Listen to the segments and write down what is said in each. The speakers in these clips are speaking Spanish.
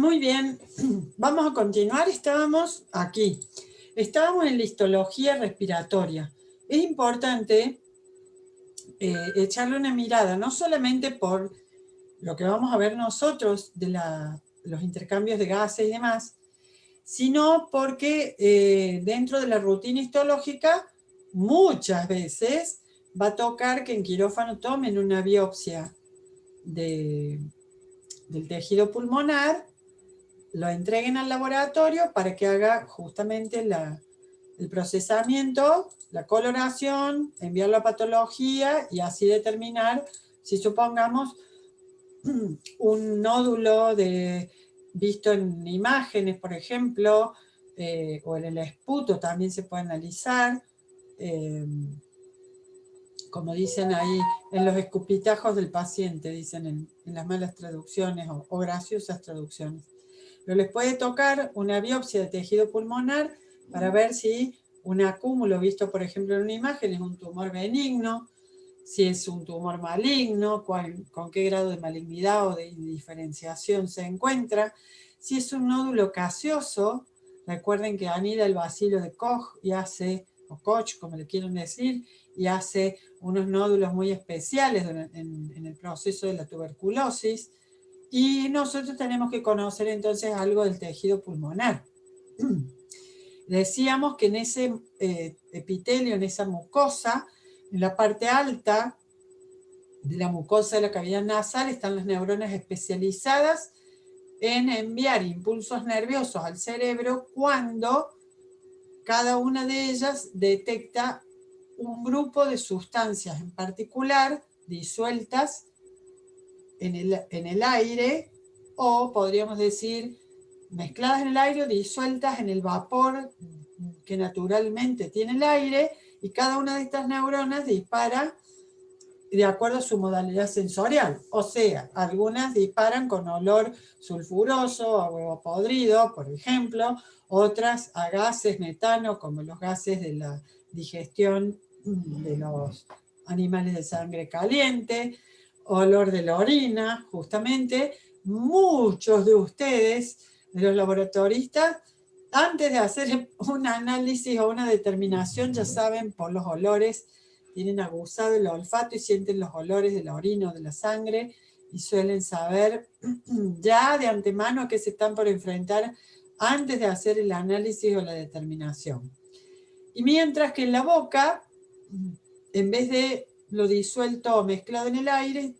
Muy bien, vamos a continuar. Estábamos aquí. Estábamos en la histología respiratoria. Es importante echarle una mirada, no solamente por lo que vamos a ver nosotros de los intercambios de gases y demás, sino porque dentro de la rutina histológica muchas veces va a tocar que en quirófano tomen una biopsia del tejido pulmonar, lo entreguen al laboratorio para que haga justamente el procesamiento, la coloración, enviarlo a patología y así determinar si supongamos un nódulo visto en imágenes, por ejemplo, o en el esputo también se puede analizar, como dicen ahí, en los escupitajos del paciente, dicen en las malas traducciones o graciosas traducciones. Pero les puede tocar una biopsia de tejido pulmonar para ver si un acúmulo visto, por ejemplo, en una imagen es un tumor benigno, si es un tumor maligno, con qué grado de malignidad o de indiferenciación se encuentra, si es un nódulo gaseoso. Recuerden que anida el bacilo de Koch y hace, o Koch, como le quieren decir, y hace unos nódulos muy especiales en el proceso de la tuberculosis. Y nosotros tenemos que conocer entonces algo del tejido pulmonar. Decíamos que en ese epitelio, en esa mucosa, en la parte alta de la mucosa de la cavidad nasal están las neuronas especializadas en enviar impulsos nerviosos al cerebro cuando cada una de ellas detecta un grupo de sustancias en particular disueltas en el aire, o podríamos decir mezcladas en el aire o disueltas en el vapor que naturalmente tiene el aire, y cada una de estas neuronas dispara de acuerdo a su modalidad sensorial. O sea, algunas disparan con olor sulfuroso, a huevo podrido, por ejemplo, otras a gases metano, como los gases de la digestión de los animales de sangre caliente, olor de la orina, justamente. Muchos de ustedes, de los laboratoristas, antes de hacer un análisis o una determinación, ya saben por los olores, tienen aguzado el olfato y sienten los olores de la orina o de la sangre y suelen saber ya de antemano a qué se están por enfrentar antes de hacer el análisis o la determinación. Y mientras que en la boca, en vez de lo disuelto o mezclado en el aire,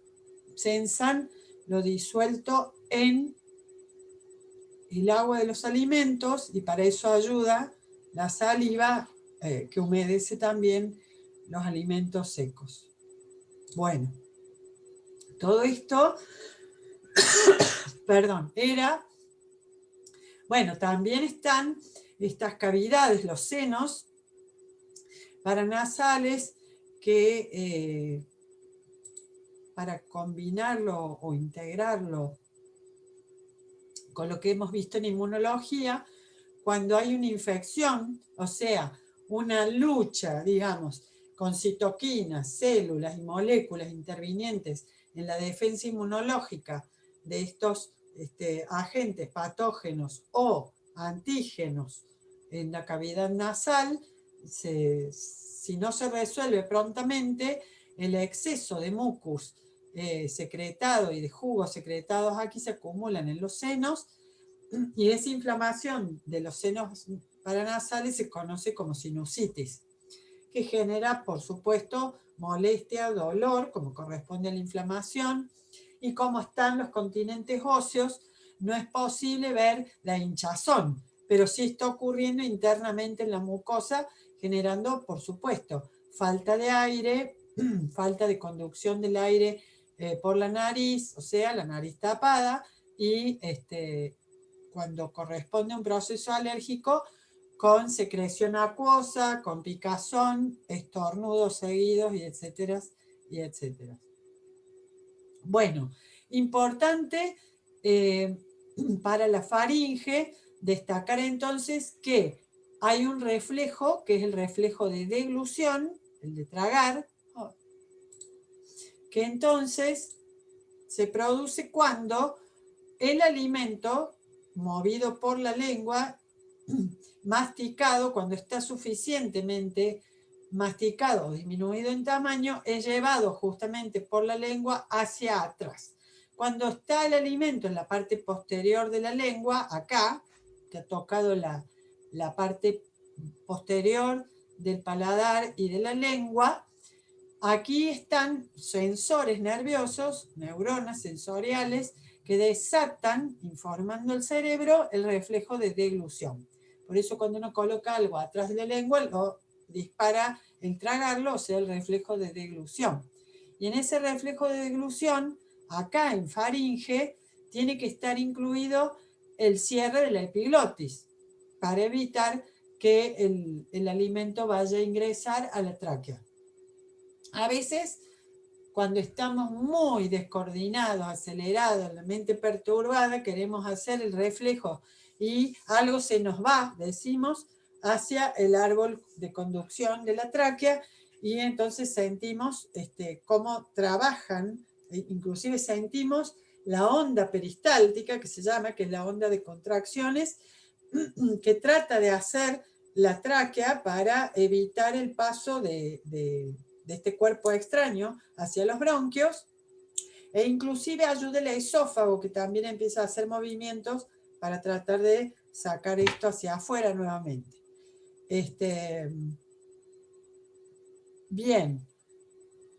sensan lo disuelto en el agua de los alimentos, y para eso ayuda la saliva, que humedece también los alimentos secos. Bueno, todo esto, perdón, era, bueno, también están estas cavidades, los senos paranasales, que para combinarlo o integrarlo con lo que hemos visto en inmunología, cuando hay una infección, o sea, una lucha, digamos, con citoquinas, células y moléculas intervinientes en la defensa inmunológica de estos agentes patógenos o antígenos en la cavidad nasal, si no se resuelve prontamente, el exceso de mucus secretado y de jugos secretados aquí se acumulan en los senos, y esa inflamación de los senos paranasales se conoce como sinusitis, que genera, por supuesto, molestia, dolor, como corresponde a la inflamación, y como están los continentes óseos, no es posible ver la hinchazón, pero sí está ocurriendo internamente en la mucosa, generando, por supuesto, falta de aire, falta de conducción del aire por la nariz, o sea, la nariz tapada, y cuando corresponde a un proceso alérgico, con secreción acuosa, con picazón, estornudos seguidos, y etcétera, y etcétera. Bueno, importante para la faringe destacar entonces que hay un reflejo, que es el reflejo de deglución, el de tragar, que entonces se produce cuando el alimento movido por la lengua, masticado, cuando está suficientemente masticado o disminuido en tamaño, es llevado justamente por la lengua hacia atrás. Cuando está el alimento en la parte posterior de la lengua, acá, que ha tocado la parte posterior del paladar y de la lengua, aquí están sensores nerviosos, neuronas sensoriales, que desatan, informando al cerebro, el reflejo de deglución. Por eso cuando uno coloca algo atrás de la lengua, lo dispara el tragarlo, o sea, el reflejo de deglución. Y en ese reflejo de deglución, acá en faringe, tiene que estar incluido el cierre de la epiglotis, para evitar que el alimento vaya a ingresar a la tráquea. A veces, cuando estamos muy descoordinados, acelerados, la mente perturbada, queremos hacer el reflejo y algo se nos va, decimos, hacia el árbol de conducción de la tráquea, y entonces sentimos cómo trabajan, inclusive sentimos la onda peristáltica, que se llama, que es la onda de contracciones, que trata de hacer la tráquea para evitar el paso de este cuerpo extraño hacia los bronquios, e inclusive ayuda el esófago, que también empieza a hacer movimientos para tratar de sacar esto hacia afuera nuevamente. Bien,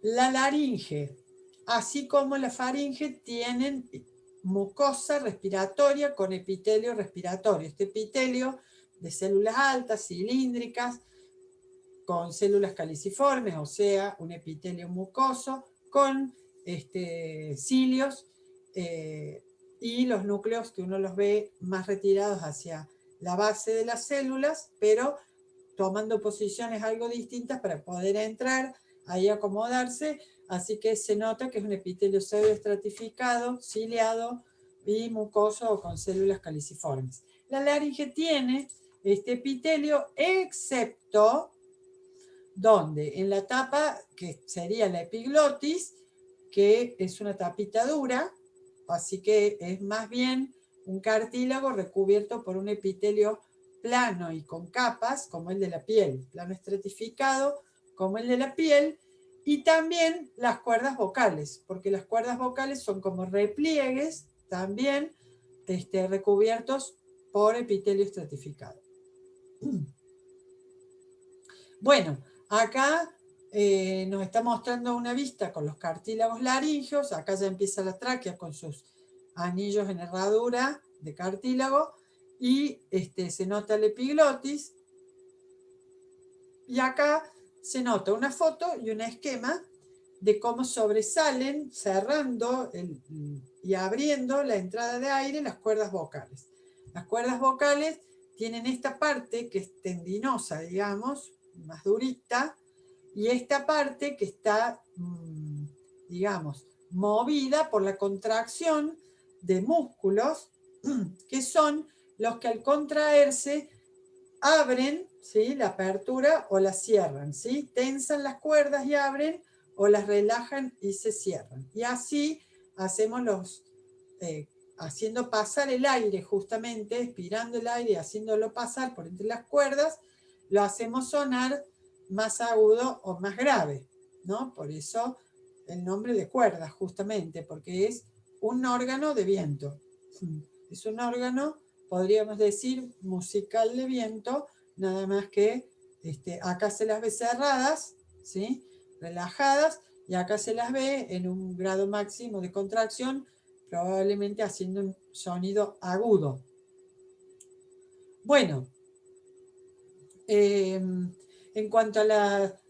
la laringe, así como la faringe, tienen mucosa respiratoria con epitelio respiratorio. Este epitelio de células altas, cilíndricas, con células caliciformes, o sea, un epitelio mucoso, con cilios y los núcleos que uno los ve más retirados hacia la base de las células, pero tomando posiciones algo distintas para poder entrar, ahí acomodarse, así que se nota que es un epitelio pseudoestratificado, ciliado y mucoso o con células caliciformes. La laringe tiene este epitelio, excepto donde en la tapa, que sería la epiglotis, que es una tapita dura, así que es más bien un cartílago recubierto por un epitelio plano y con capas, como el de la piel, plano estratificado, como el de la piel, y también las cuerdas vocales, porque las cuerdas vocales son como repliegues también recubiertos por epitelio estratificado. Bueno, acá nos está mostrando una vista con los cartílagos laringeos. Acá ya empieza la tráquea con sus anillos en herradura de cartílago, y se nota la epiglotis. Y acá se nota una foto y un esquema de cómo sobresalen, cerrando y abriendo la entrada de aire, las cuerdas vocales. Las cuerdas vocales tienen esta parte que es tendinosa, digamos, más durita, y esta parte que está, digamos, movida por la contracción de músculos, que son los que al contraerse abren, ¿sí?, la apertura o la cierran, ¿sí? Tensan las cuerdas y abren, o las relajan y se cierran. Y así hacemos haciendo pasar el aire, justamente, expirando el aire y haciéndolo pasar por entre las cuerdas, lo hacemos sonar más agudo o más grave, ¿no? Por eso el nombre de cuerdas, justamente, porque es un órgano de viento. Es un órgano, podríamos decir, musical de viento, nada más que acá se las ve cerradas, ¿sí?, relajadas, y acá se las ve en un grado máximo de contracción, probablemente haciendo un sonido agudo. Bueno, en cuanto a la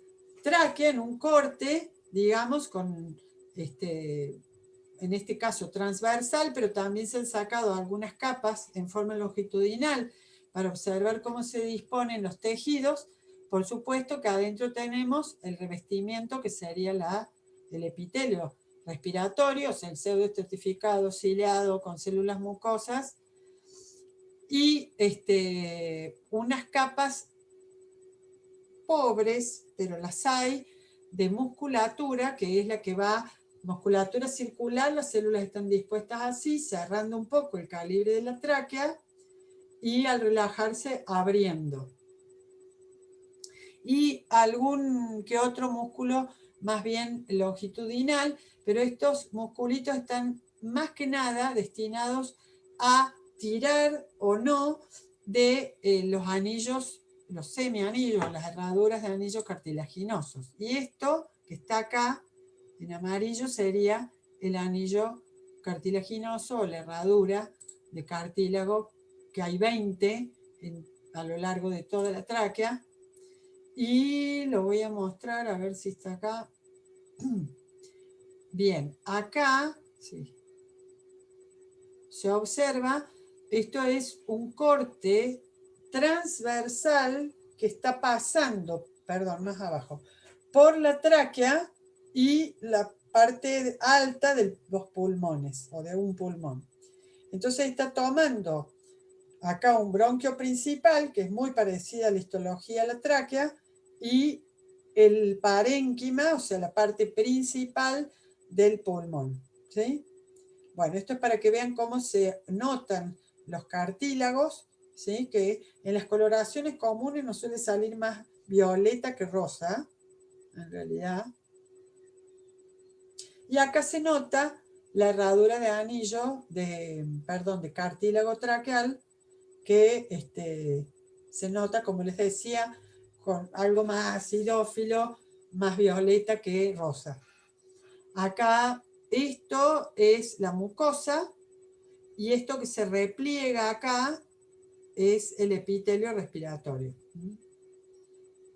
tráquea, en un corte, digamos, con en este caso transversal, pero también se han sacado algunas capas en forma longitudinal para observar cómo se disponen los tejidos. Por supuesto que adentro tenemos el revestimiento, que sería el epitelio respiratorio, o sea, el pseudoestratificado, ciliado, con células mucosas, y unas capas pobres, pero las hay, de musculatura, que es la que va musculatura circular, las células están dispuestas así, cerrando un poco el calibre de la tráquea y al relajarse abriendo. Y algún que otro músculo más bien longitudinal, pero estos musculitos están más que nada destinados a tirar o no de los anillos, los semianillos, las herraduras de anillos cartilaginosos. Y esto que está acá en amarillo sería el anillo cartilaginoso o la herradura de cartílago, que hay 20 a lo largo de toda la tráquea. Y lo voy a mostrar, a ver si está acá. Bien, acá sí, se observa, esto es un corte transversal que está pasando, perdón, más abajo, por la tráquea y la parte alta de los pulmones o de un pulmón. Entonces está tomando acá un bronquio principal, que es muy parecida a la histología a la tráquea, y el parénquima, o sea, la parte principal del pulmón, ¿sí? Bueno, esto es para que vean cómo se notan los cartílagos, ¿sí? Que en las coloraciones comunes nos suele salir más violeta que rosa, en realidad. Y acá se nota la herradura de anillo, de cartílago traqueal, que se nota, como les decía, con algo más acidófilo, más violeta que rosa. Acá esto es la mucosa y esto que se repliega acá es el epitelio respiratorio.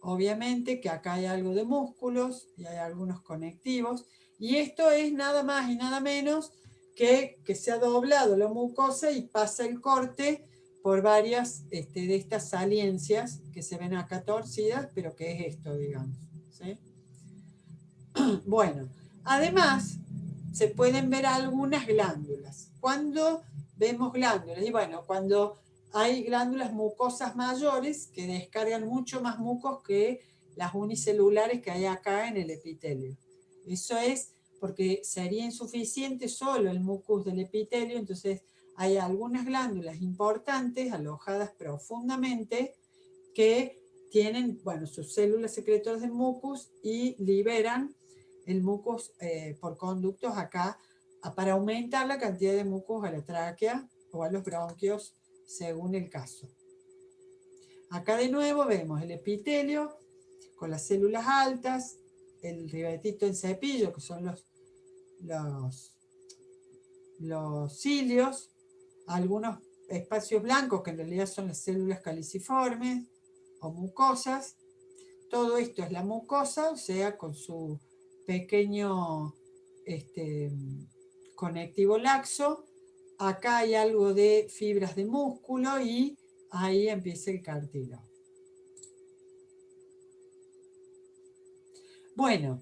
Obviamente que acá hay algo de músculos y hay algunos conectivos y esto es nada más y nada menos que se ha doblado la mucosa y pasa el corte por varias de estas saliencias que se ven acá torcidas, pero que es esto, digamos, ¿sí? Bueno, además se pueden ver algunas glándulas. Cuando vemos glándulas, y bueno, cuando hay glándulas mucosas mayores que descargan mucho más mucos que las unicelulares que hay acá en el epitelio. Eso es porque sería insuficiente solo el mucus del epitelio, entonces hay algunas glándulas importantes alojadas profundamente que tienen, bueno, sus células secretoras de mucus y liberan el mucus por conductos acá para aumentar la cantidad de mucus a la tráquea o a los bronquios según el caso. Acá de nuevo vemos el epitelio con las células altas, el ribetito en cepillo, que son los cilios, algunos espacios blancos que en realidad son las células caliciformes o mucosas. Todo esto es la mucosa, o sea, con su pequeño conectivo laxo. Acá hay algo de fibras de músculo y ahí empieza el cartílago. Bueno,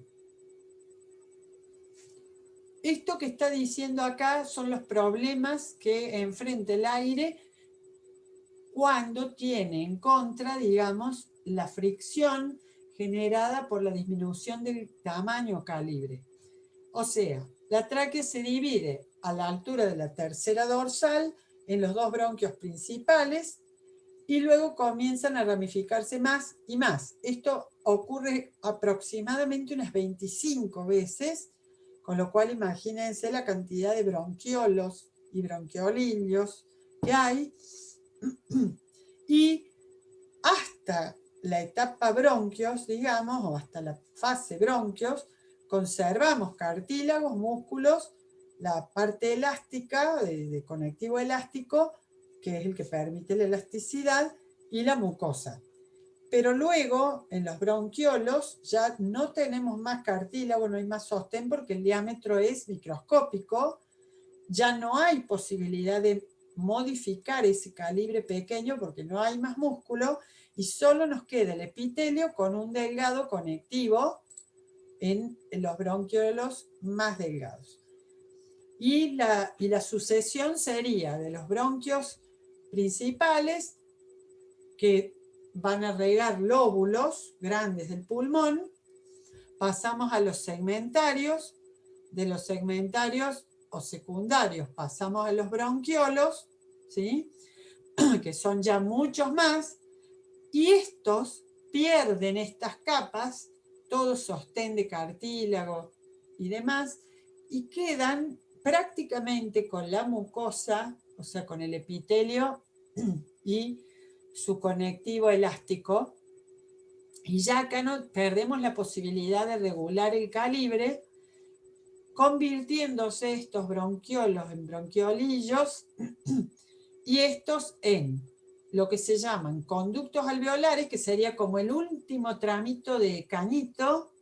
esto que está diciendo acá son los problemas que enfrenta el aire cuando tiene en contra, digamos, la fricción generada por la disminución del tamaño o calibre. O sea, la tráquea se divide a la altura de la tercera dorsal en los dos bronquios principales y luego comienzan a ramificarse más y más. Esto ocurre aproximadamente unas 25 veces, con lo cual imagínense la cantidad de bronquiolos y bronquiolilios que hay. Y hasta la etapa bronquios, digamos, o hasta la fase bronquios, conservamos cartílagos, músculos, la parte elástica, de conectivo elástico, que es el que permite la elasticidad, y la mucosa. Pero luego, en los bronquiolos, ya no tenemos más cartílago, no hay más sostén porque el diámetro es microscópico, ya no hay posibilidad de modificar ese calibre pequeño porque no hay más músculo y solo nos queda el epitelio con un delgado conectivo en los bronquiolos más delgados. Y la sucesión sería de los bronquios principales que van a regar lóbulos grandes del pulmón, pasamos a los segmentarios, de los segmentarios o secundarios pasamos a los bronquiolos, ¿sí? Que son ya muchos más, y estos pierden estas capas, todo sostén de cartílago y demás, y quedan prácticamente con la mucosa, o sea, con el epitelio y su conectivo elástico, y ya acá no perdemos la posibilidad de regular el calibre, convirtiéndose estos bronquiolos en bronquiolillos y estos en lo que se llaman conductos alveolares, que sería como el último tramito de cañito,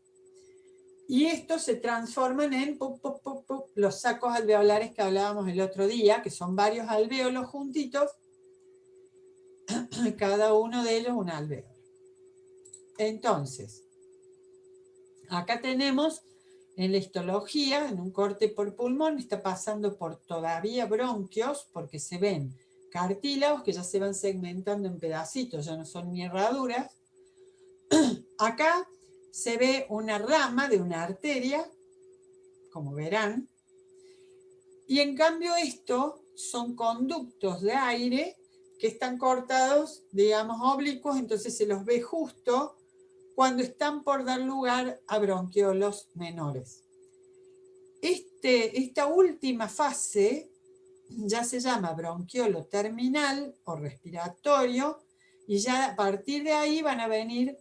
y estos se transforman en los sacos alveolares que hablábamos el otro día, que son varios alvéolos juntitos, cada uno de ellos un alvéolo. Entonces, acá tenemos en la histología, en un corte por pulmón, está pasando por todavía bronquios, porque se ven cartílagos que ya se van segmentando en pedacitos, ya no son ni herraduras. Acá se ve una rama de una arteria, como verán, y en cambio esto son conductos de aire que están cortados, digamos, oblicuos, entonces se los ve justo cuando están por dar lugar a bronquiolos menores. Esta última fase ya se llama bronquiolo terminal o respiratorio, y ya a partir de ahí van a venir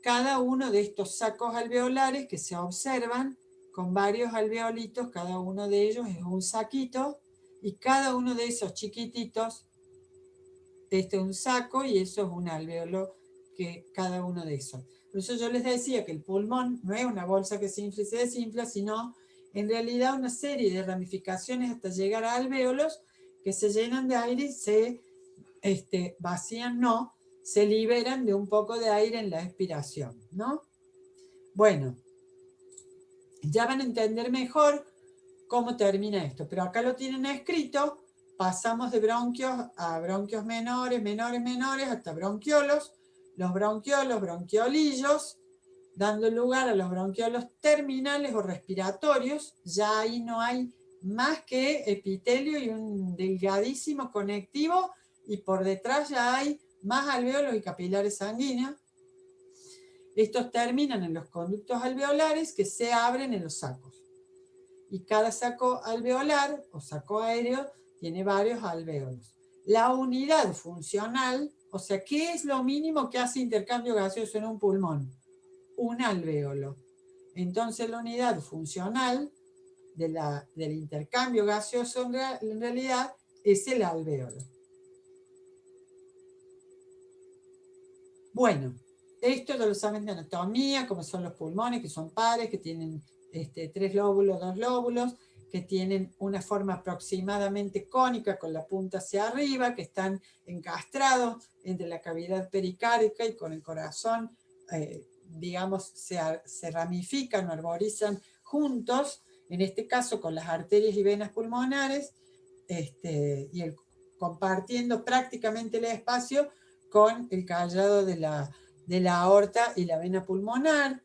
cada uno de estos sacos alveolares que se observan con varios alveolitos, cada uno de ellos es un saquito, y cada uno de esos chiquititos, este es un saco y eso es un alveolo, que cada uno de esos. Por eso yo les decía que el pulmón no es una bolsa que se infla y se desinfla, sino en realidad una serie de ramificaciones hasta llegar a alvéolos que se llenan de aire y se vacían, no, se liberan de un poco de aire en la expiración, ¿no? Bueno, ya van a entender mejor cómo termina esto, pero acá lo tienen escrito, pasamos de bronquios a bronquios menores, menores, menores, hasta bronquiolos, los bronquiolos, bronquiolillos, dando lugar a los bronquiolos terminales o respiratorios, ya ahí no hay más que epitelio y un delgadísimo conectivo, y por detrás ya hay más alvéolos y capilares sanguíneos. Estos terminan en los conductos alveolares que se abren en los sacos. Y cada saco alveolar o saco aéreo tiene varios alvéolos. La unidad funcional, o sea, ¿qué es lo mínimo que hace intercambio gaseoso en un pulmón? Un alvéolo. Entonces la unidad funcional del intercambio gaseoso en realidad es el alvéolo. Bueno, esto ya lo saben de anatomía, como son los pulmones, que son pares, que tienen 3 lóbulos, 2 lóbulos, que tienen una forma aproximadamente cónica con la punta hacia arriba, que están encastrados entre la cavidad pericárdica y con el corazón, digamos, se ramifican o arborizan juntos, en este caso con las arterias y venas pulmonares, compartiendo prácticamente el espacio con el callado de la aorta y la vena pulmonar,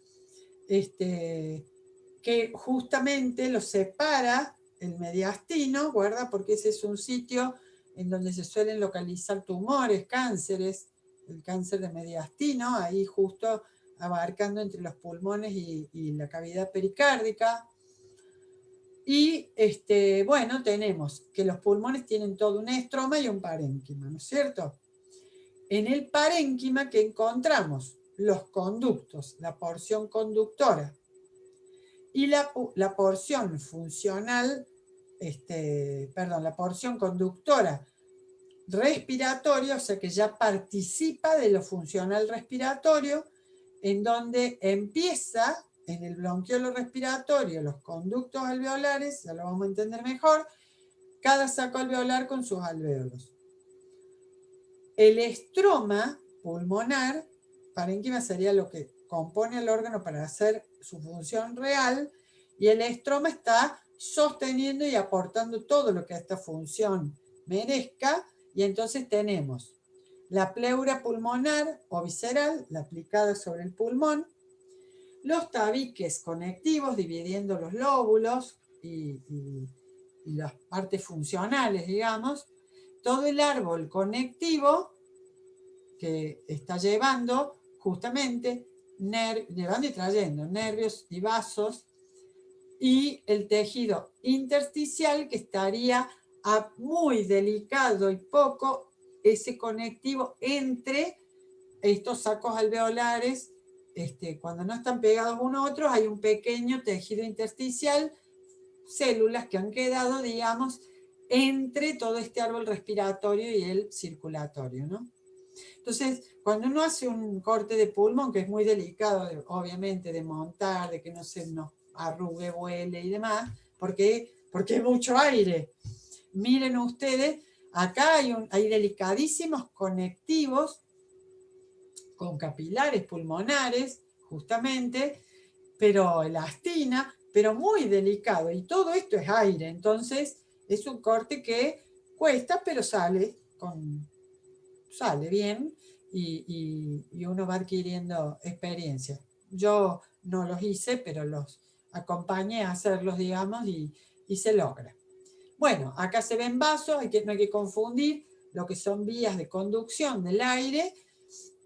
que justamente lo separa el mediastino, ¿verdad? Porque ese es un sitio en donde se suelen localizar tumores, cánceres, el cáncer de mediastino, ahí justo abarcando entre los pulmones y la cavidad pericárdica. Y bueno, tenemos que los pulmones tienen todo un estroma y un parénquima, ¿no es cierto? En el parénquima que encontramos los conductos, la porción conductora y la porción funcional, la porción conductora respiratoria, o sea que ya participa de lo funcional respiratorio, en donde empieza en el bronquiolo respiratorio, los conductos alveolares, ya lo vamos a entender mejor, cada saco alveolar con sus alvéolos. El estroma pulmonar, parénquima sería lo que compone el órgano para hacer su función real, y el estroma está sosteniendo y aportando todo lo que esta función merezca, y entonces tenemos la pleura pulmonar o visceral, la aplicada sobre el pulmón, los tabiques conectivos, dividiendo los lóbulos y las partes funcionales, digamos, todo el árbol conectivo que está llevando justamente, llevando y trayendo nervios y vasos, y el tejido intersticial que estaría muy delicado y poco ese conectivo entre estos sacos alveolares. Cuando no están pegados uno a otro, hay un pequeño tejido intersticial, células que han quedado, digamos, entre todo este árbol respiratorio y el circulatorio, ¿no? Entonces, cuando uno hace un corte de pulmón, que es muy delicado, obviamente, de montar, de que no se nos arrugue, vuele y demás, porque hay mucho aire. Miren ustedes, acá hay delicadísimos conectivos con capilares pulmonares, justamente, pero elastina, pero muy delicado. Y todo esto es aire, entonces es un corte que cuesta, pero sale bien y uno va adquiriendo experiencia. Yo no los hice, pero los acompañé a hacerlos, digamos, y se logra. Bueno, acá se ven vasos, no hay que confundir lo que son vías de conducción del aire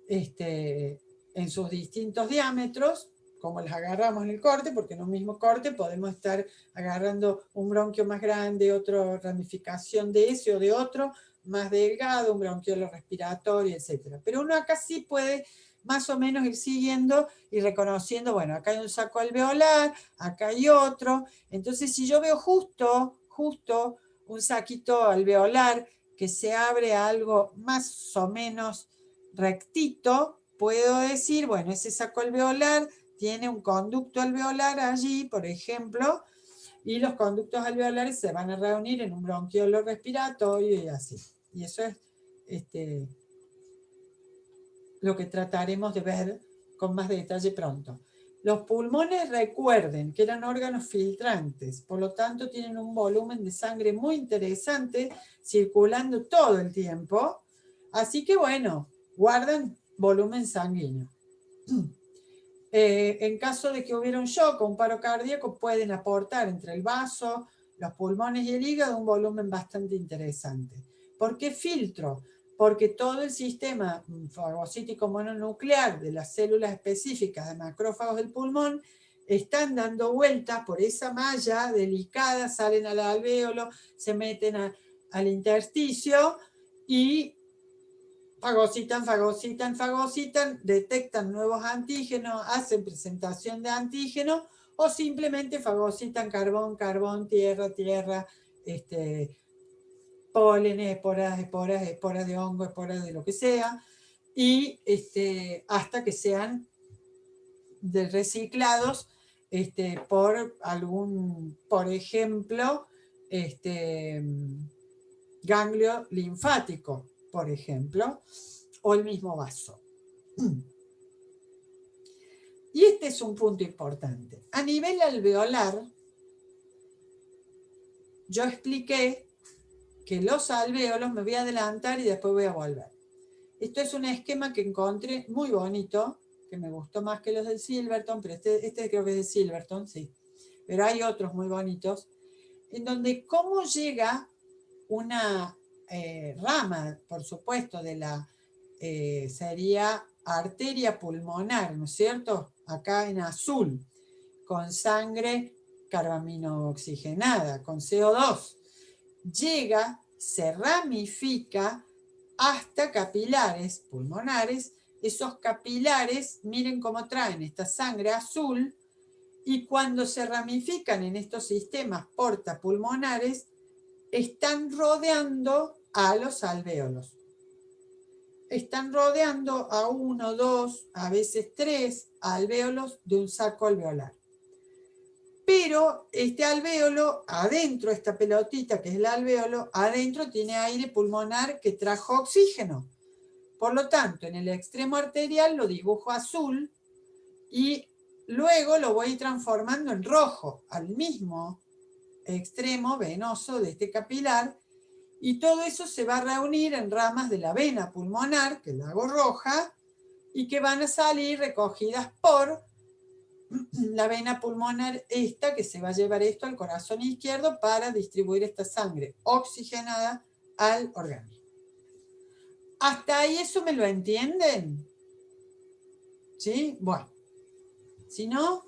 en sus distintos diámetros, como las agarramos en el corte, porque en un mismo corte podemos estar agarrando un bronquio más grande, otra ramificación de ese o de otro, más delgado, un bronquiolo respiratorio, etc. Pero uno acá sí puede más o menos ir siguiendo y reconociendo, bueno, acá hay un saco alveolar, acá hay otro. Entonces, si yo veo justo un saquito alveolar que se abre a algo más o menos rectito, puedo decir, bueno, ese saco alveolar tiene un conducto alveolar allí, por ejemplo, y los conductos alveolares se van a reunir en un bronquiolo respiratorio y así. Y eso es lo que trataremos de ver con más detalle pronto. Los pulmones, recuerden que eran órganos filtrantes, por lo tanto tienen un volumen de sangre muy interesante circulando todo el tiempo. Así que bueno, guardan volumen sanguíneo. En caso de que hubiera un shock o un paro cardíaco, pueden aportar entre el vaso, los pulmones y el hígado un volumen bastante interesante. ¿Por qué filtro? Porque todo el sistema fagocítico mononuclear de las células específicas de macrófagos del pulmón están dando vueltas por esa malla delicada, salen al alvéolo, se meten al intersticio y fagocitan, detectan nuevos antígenos, hacen presentación de antígenos o simplemente fagocitan carbón, tierra, pólenes, esporas de hongo, esporas de lo que sea, y hasta que sean reciclados por ejemplo, ganglio linfático, por ejemplo, o el mismo vaso. Y este es un punto importante. A nivel alveolar, yo expliqué que los alvéolos, me voy a adelantar y después voy a volver. Esto es un esquema que encontré muy bonito, que me gustó más que los del Silverton, pero este creo que es de Silverton, sí. Pero hay otros muy bonitos, en donde cómo llega una rama, por supuesto, de la sería arteria pulmonar, ¿no es cierto? Acá en azul, con sangre carbamino-oxigenada, con CO2. Llega, se ramifica hasta capilares pulmonares. Esos capilares, miren cómo traen esta sangre azul, y cuando se ramifican en estos sistemas portapulmonares, están rodeando a los alvéolos. Están rodeando a 1, 2, a veces 3 alvéolos de un saco alveolar. Pero este alvéolo, adentro, esta pelotita que es el alvéolo, adentro tiene aire pulmonar que trajo oxígeno. Por lo tanto, en el extremo arterial lo dibujo azul y luego lo voy transformando en rojo, al mismo extremo venoso de este capilar, y todo eso se va a reunir en ramas de la vena pulmonar, que la hago roja, y que van a salir recogidas por la vena pulmonar esta que se va a llevar esto al corazón izquierdo para distribuir esta sangre oxigenada al organismo. ¿Hasta ahí eso me lo entienden? ¿Sí? Bueno, si no,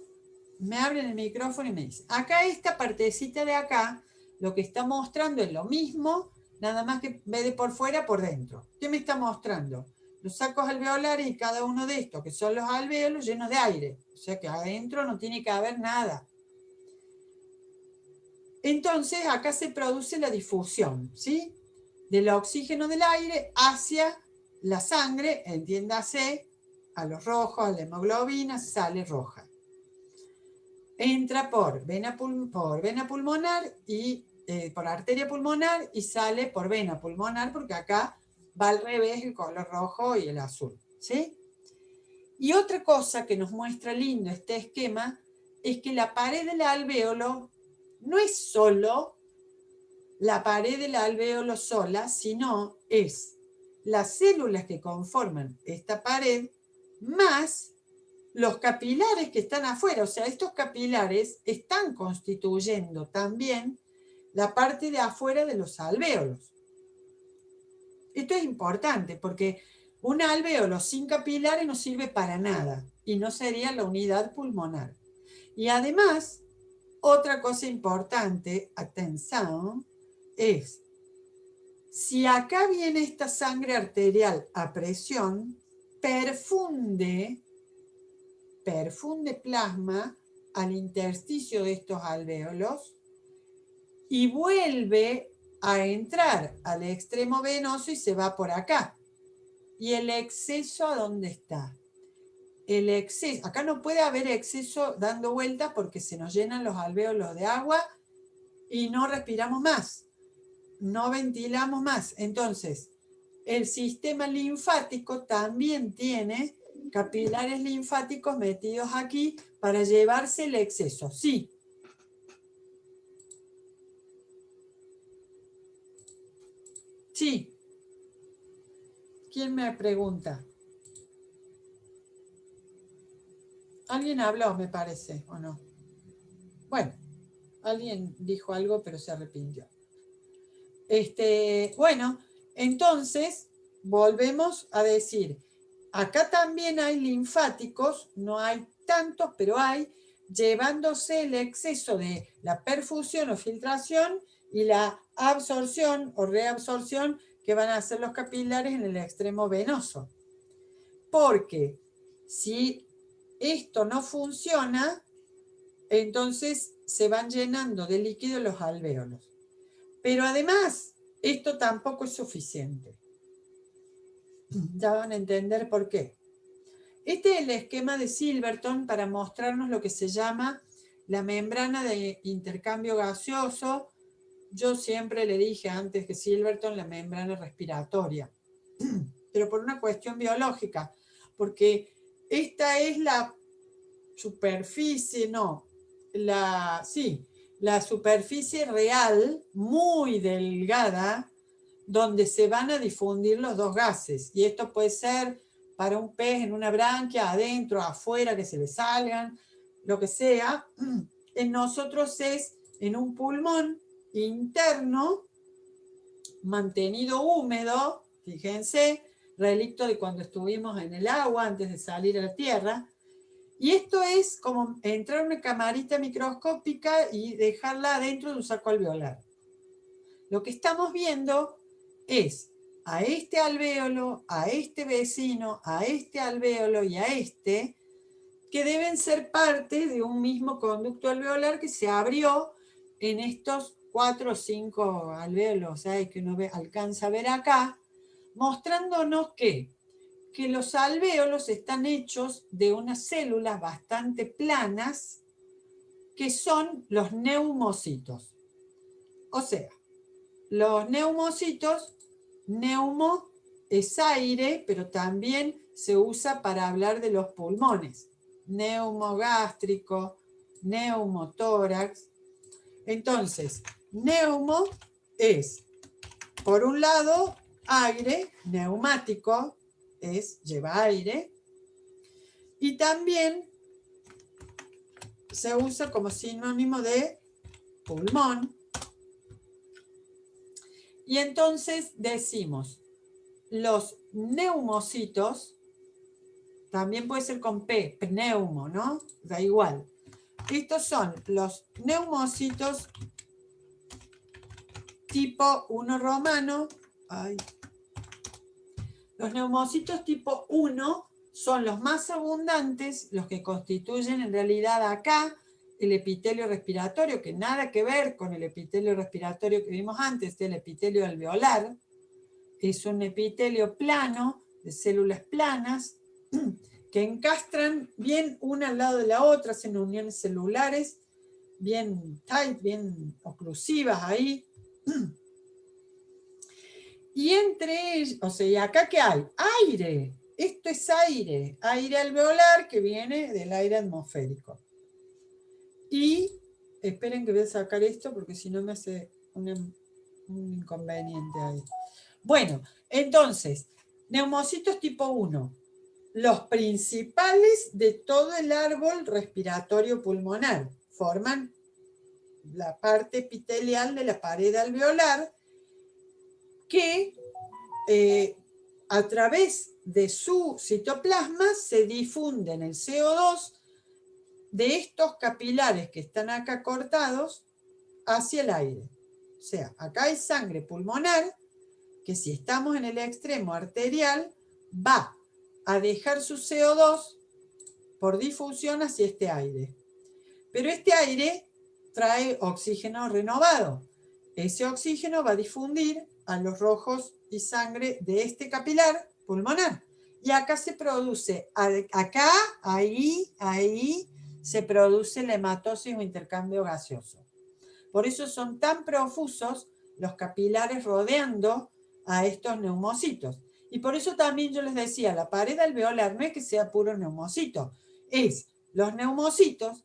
me abren el micrófono y me dicen. Acá esta partecita de acá, lo que está mostrando es lo mismo, nada más que en vez de por fuera, por dentro. ¿Qué me está mostrando? Los sacos alveolares y cada uno de estos, que son los alvéolos llenos de aire. O sea que adentro no tiene que haber nada. Entonces, acá se produce la difusión, ¿sí? Del oxígeno del aire hacia la sangre, entiéndase, a los rojos, a la hemoglobina, sale roja. Entra por vena pulmonar y por arteria pulmonar y sale por vena pulmonar, porque acá va al revés el color rojo y el azul, ¿sí? Y otra cosa que nos muestra lindo este esquema es que la pared del alvéolo no es solo la pared del alvéolo sola, sino es las células que conforman esta pared más los capilares que están afuera. O sea, estos capilares están constituyendo también la parte de afuera de los alvéolos. Esto es importante porque un alvéolo sin capilares no sirve para nada y no sería la unidad pulmonar. Y además, otra cosa importante, atención, es si acá viene esta sangre arterial a presión, perfunde plasma al intersticio de estos alvéolos y vuelve a entrar al extremo venoso y se va por acá. ¿Y el exceso a dónde está? El exceso, acá no puede haber exceso dando vueltas porque se nos llenan los alvéolos de agua y no respiramos más, no ventilamos más. Entonces, el sistema linfático también tiene capilares linfáticos metidos aquí para llevarse el exceso. Sí. Sí. ¿Quién me pregunta? Alguien habló, me parece, ¿o no? Bueno, alguien dijo algo, pero se arrepintió. Bueno, entonces volvemos a decir, acá también hay linfáticos, no hay tantos, pero hay, llevándose el exceso de la perfusión o filtración y la absorción o reabsorción que van a hacer los capilares en el extremo venoso. Porque si esto no funciona, entonces se van llenando de líquido los alvéolos. Pero además, esto tampoco es suficiente. Ya van a entender por qué. Este es el esquema de Silverton para mostrarnos lo que se llama la membrana de intercambio gaseoso. Yo siempre le dije antes que Silverton la membrana respiratoria, pero por una cuestión biológica, porque esta es la superficie, la superficie real, muy delgada, donde se van a difundir los dos gases. Y esto puede ser para un pez en una branquia, adentro, afuera, que se le salgan, lo que sea. En nosotros es en un pulmón interno, mantenido húmedo, fíjense, relicto de cuando estuvimos en el agua antes de salir a la tierra. Y esto es como entrar a una camarita microscópica y dejarla dentro de un saco alveolar. Lo que estamos viendo es a este alvéolo, a este vecino, a este alvéolo y a este, que deben ser parte de un mismo conducto alveolar que se abrió en estos 4 o 5 alvéolos que uno alcanza a ver acá, mostrándonos que los alvéolos están hechos de unas células bastante planas que son los neumocitos. O sea, los neumocitos, neumo es aire, pero también se usa para hablar de los pulmones. Neumogástrico, neumotórax. Entonces, neumo es, por un lado, aire, neumático, lleva aire, y también se usa como sinónimo de pulmón. Y entonces decimos, los neumocitos, también puede ser con P, pneumo, ¿no? Da igual. Estos son los neumocitos tipo 1 romano. Ay. Los neumocitos tipo 1 son los más abundantes, los que constituyen en realidad acá el epitelio respiratorio, que nada que ver con el epitelio respiratorio que vimos antes, el epitelio alveolar. Es un epitelio plano, de células planas, que encastran bien una al lado de la otra, hacen uniones celulares bien tight, bien oclusivas ahí. Y entre ellos, o sea, ¿y acá qué hay? Aire. Esto es aire. Aire alveolar que viene del aire atmosférico. Y esperen que voy a sacar esto porque si no me hace un inconveniente ahí. Bueno, entonces, neumocitos tipo 1. Los principales de todo el árbol respiratorio pulmonar. Forman la parte epitelial de la pared alveolar que a través de su citoplasma se difunden el CO2 de estos capilares que están acá cortados hacia el aire. O sea, acá hay sangre pulmonar que si estamos en el extremo arterial va a dejar su CO2 por difusión hacia este aire. Pero este aire trae oxígeno renovado. Ese oxígeno va a difundir a los rojos y sangre de este capilar pulmonar. Y acá se produce, acá, ahí, se produce la hematosis o intercambio gaseoso. Por eso son tan profusos los capilares rodeando a estos neumocitos. Y por eso también yo les decía, la pared alveolar no es que sea puro neumocito, es los neumocitos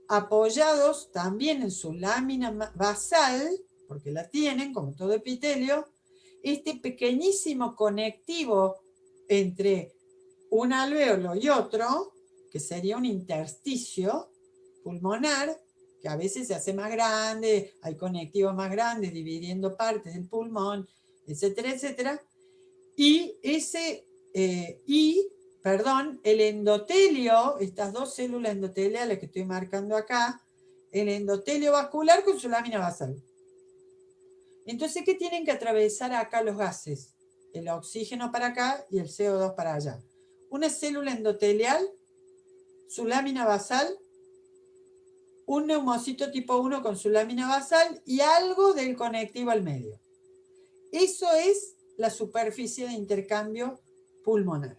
apoyados también en su lámina basal, porque la tienen como todo epitelio, este pequeñísimo conectivo entre un alvéolo y otro, que sería un intersticio pulmonar, que a veces se hace más grande, hay conectivos más grandes dividiendo partes del pulmón, etcétera, etcétera. Y el endotelio, estas dos células endoteliales que estoy marcando acá, el endotelio vascular con su lámina basal. Entonces, ¿qué tienen que atravesar acá los gases? El oxígeno para acá y el CO2 para allá. Una célula endotelial, su lámina basal, un neumocito tipo 1 con su lámina basal y algo del conectivo al medio. Eso es la superficie de intercambio pulmonar.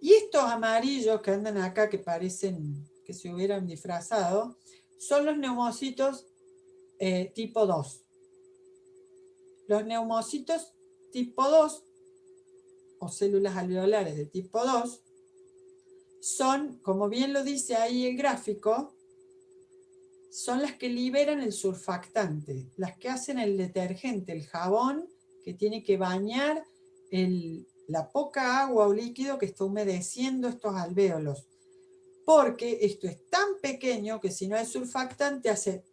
Y estos amarillos que andan acá, que parecen que se hubieran disfrazado, son los neumocitos tipo 2. Los neumocitos tipo 2, o células alveolares de tipo 2, son, como bien lo dice ahí el gráfico, son las que liberan el surfactante, las que hacen el detergente, el jabón que tiene que bañar la poca agua o líquido que está humedeciendo estos alvéolos. Porque esto es tan pequeño que si no hay surfactante hace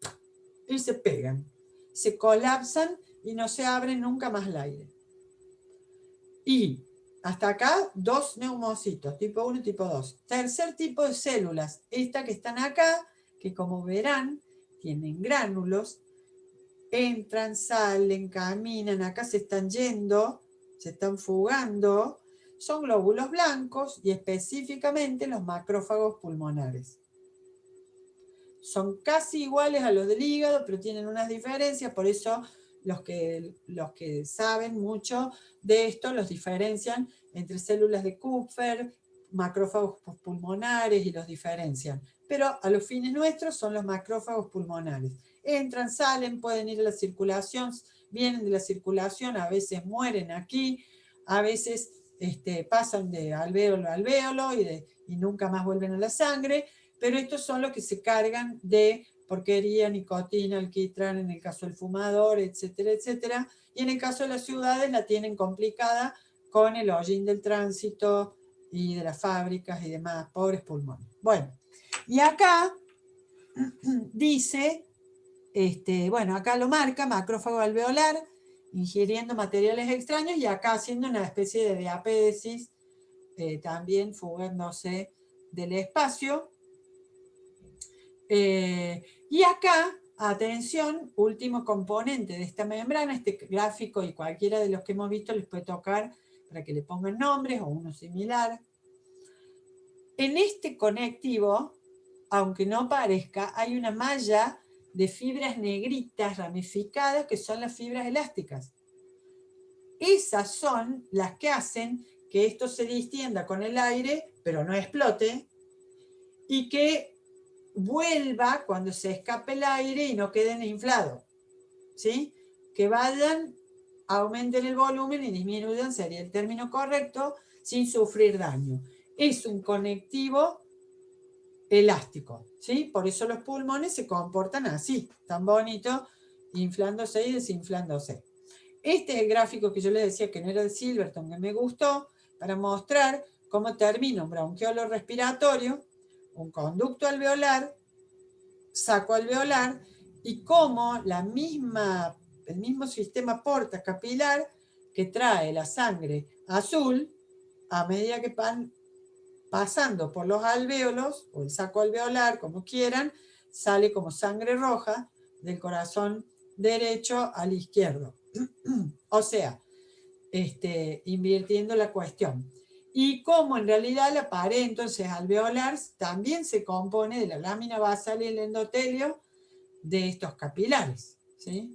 y se pegan, se colapsan y no se abren nunca más el aire. Y hasta acá, dos neumocitos, tipo 1 y tipo 2. Tercer tipo de células, estas que están acá, que como verán, tienen gránulos, entran, salen, caminan, acá se están yendo, se están fugando, son glóbulos blancos y específicamente los macrófagos pulmonares. Son casi iguales a los del hígado, pero tienen unas diferencias, por eso los que saben mucho de esto los diferencian entre células de Kupffer, macrófagos pulmonares y los diferencian. Pero a los fines nuestros son los macrófagos pulmonares. Entran, salen, pueden ir a la circulación, vienen de la circulación, a veces mueren aquí, a veces pasan de alvéolo a alvéolo y nunca más vuelven a la sangre, pero estos son los que se cargan de porquería, nicotina, alquitrán, en el caso del fumador, etcétera, etcétera. Y en el caso de las ciudades la tienen complicada con el hollín del tránsito y de las fábricas y demás, pobres pulmones. Bueno, Y acá dice, bueno, acá lo marca, macrófago alveolar, ingiriendo materiales extraños, y acá haciendo una especie de diapédesis, también fugándose del espacio. Y acá, atención, último componente de esta membrana, este gráfico y cualquiera de los que hemos visto les puede tocar para que le pongan nombres o uno similar. En este conectivo, aunque no parezca, hay una malla de fibras negritas ramificadas que son las fibras elásticas. Esas son las que hacen que esto se distienda con el aire, pero no explote, y que vuelva cuando se escape el aire y no queden inflados, ¿sí? Que vayan, aumenten el volumen y disminuyan, sería el término correcto, sin sufrir daño. Es un conectivo elástico, ¿sí? Por eso los pulmones se comportan así, tan bonitos, inflándose y desinflándose. Este es el gráfico que yo les decía que no era de Silverton, que me gustó, para mostrar cómo termina un bronquiolo respiratorio, un conducto alveolar, saco alveolar, y cómo el mismo sistema porta capilar que trae la sangre azul, a medida que van pasando por los alvéolos, o el saco alveolar, como quieran, sale como sangre roja del corazón derecho al izquierdo. O sea, invirtiendo la cuestión. Y como en realidad la pared entonces alveolar también se compone de la lámina basal y el endotelio de estos capilares, ¿sí?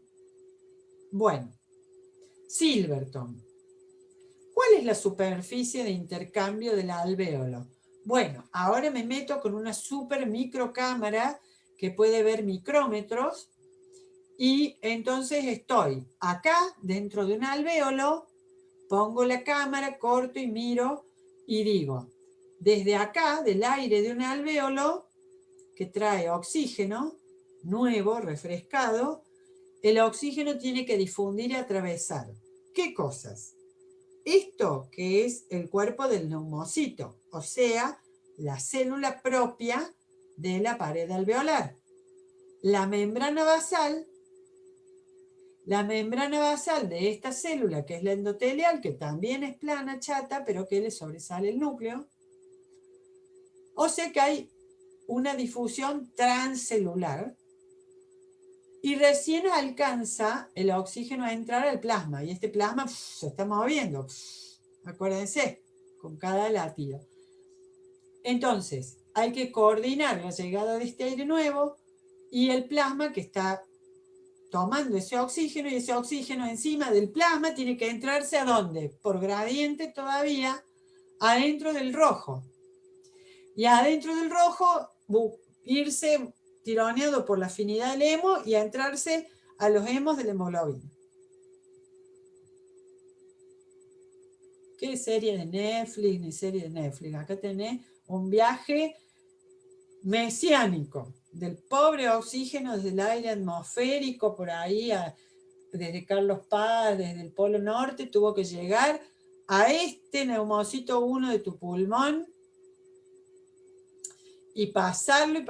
Bueno, Silverton. ¿Cuál es la superficie de intercambio del alvéolo? Bueno, ahora me meto con una super microcámara que puede ver micrómetros, y entonces estoy acá dentro de un alvéolo, pongo la cámara, corto y miro y digo, desde acá, del aire de un alvéolo que trae oxígeno nuevo, refrescado, el oxígeno tiene que difundir y atravesar. ¿Qué cosas? Esto que es el cuerpo del neumocito, o sea, la célula propia de la pared alveolar. La membrana basal de esta célula, que es la endotelial, que también es plana, chata, pero que le sobresale el núcleo. O sea que hay una difusión transcelular, y recién alcanza el oxígeno a entrar al plasma, y este plasma se está moviendo, acuérdense, con cada latido. Entonces, hay que coordinar la llegada de este aire nuevo y el plasma que está tomando ese oxígeno, y ese oxígeno encima del plasma tiene que entrarse ¿a dónde? Por gradiente todavía, adentro del rojo. Y adentro del rojo, irse tironeado por la afinidad del hemo y a entrarse a los hemos de la hemoglobina. ¿Qué serie de Netflix ni serie de Netflix? Acá tenés un viaje mesiánico del pobre oxígeno desde el aire atmosférico por ahí, desde Carlos Paz, desde el Polo Norte, tuvo que llegar a este neumocito 1 de tu pulmón y pasarlo y